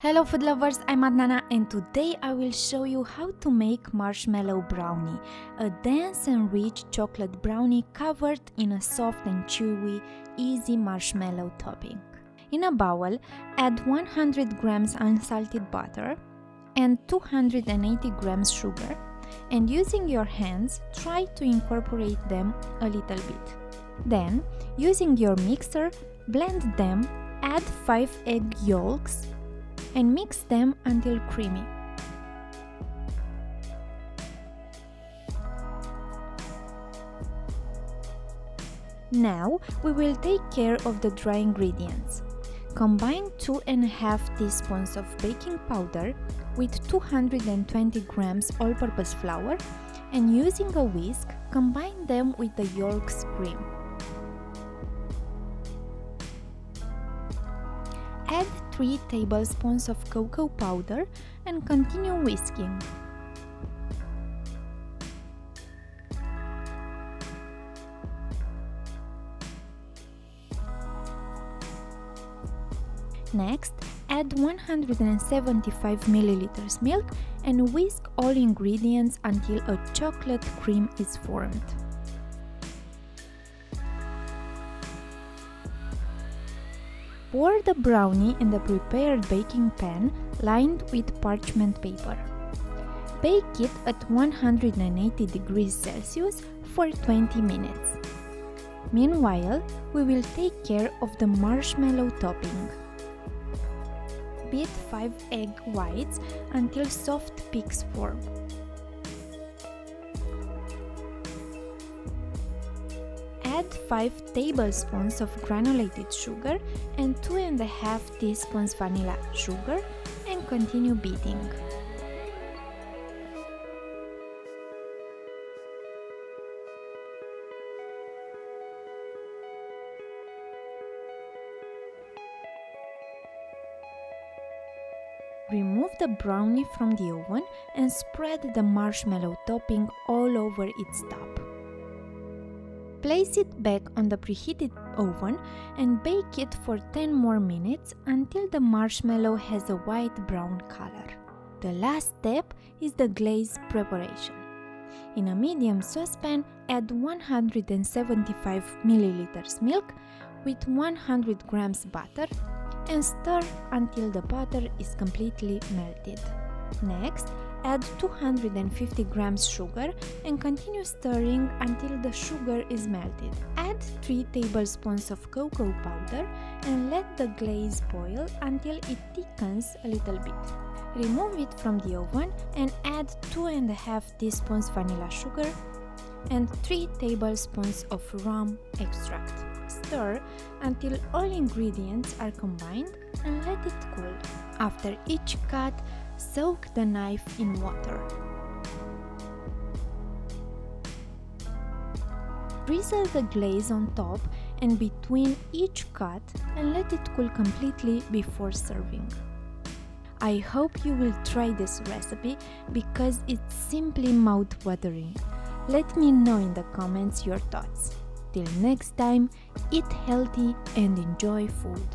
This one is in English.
Hello food lovers, I'm Adnana and today I will show you how to make marshmallow brownie, a dense and rich chocolate brownie covered in a soft and chewy, easy marshmallow topping. In a bowl, add 100 grams unsalted butter and 280 grams sugar, and using your hands, try to incorporate them a little bit. Then, using your mixer, blend them, add 5 egg yolks, and mix them until creamy. Now we will take care of the dry ingredients. Combine 2.5 teaspoons of baking powder with 220 grams all-purpose flour, and using a whisk, combine them with the yolks cream. Add 3 tablespoons of cocoa powder and continue whisking. Next, add 175 ml milk and whisk all ingredients until a chocolate cream is formed. Pour the brownie in the prepared baking pan lined with parchment paper. Bake it at 180 degrees Celsius for 20 minutes. Meanwhile, we will take care of the marshmallow topping. Beat 5 egg whites until soft peaks form. Add 5 tablespoons of granulated sugar and 2.5 teaspoons vanilla sugar and continue beating. Remove the brownie from the oven and spread the marshmallow topping all over its top. Place it back on the preheated oven and bake it for 10 more minutes until the marshmallow has a white-brown color. The last step is the glaze preparation. In a medium saucepan, add 175 ml milk with 100 grams butter and stir until the butter is completely melted. Next, add 250 grams sugar and continue stirring until the sugar is melted. Add 3 tablespoons of cocoa powder and let the glaze boil until it thickens a little bit. Remove it from the oven and add 2.5 teaspoons vanilla sugar and 3 tablespoons of rum extract. Stir until all ingredients are combined and let it cool. After each cut, soak the knife in water. Drizzle the glaze on top and between each cut and let it cool completely before serving. I hope you will try this recipe because it's simply mouth-watering. Let me know in the comments your thoughts. Till next time, eat healthy and enjoy food.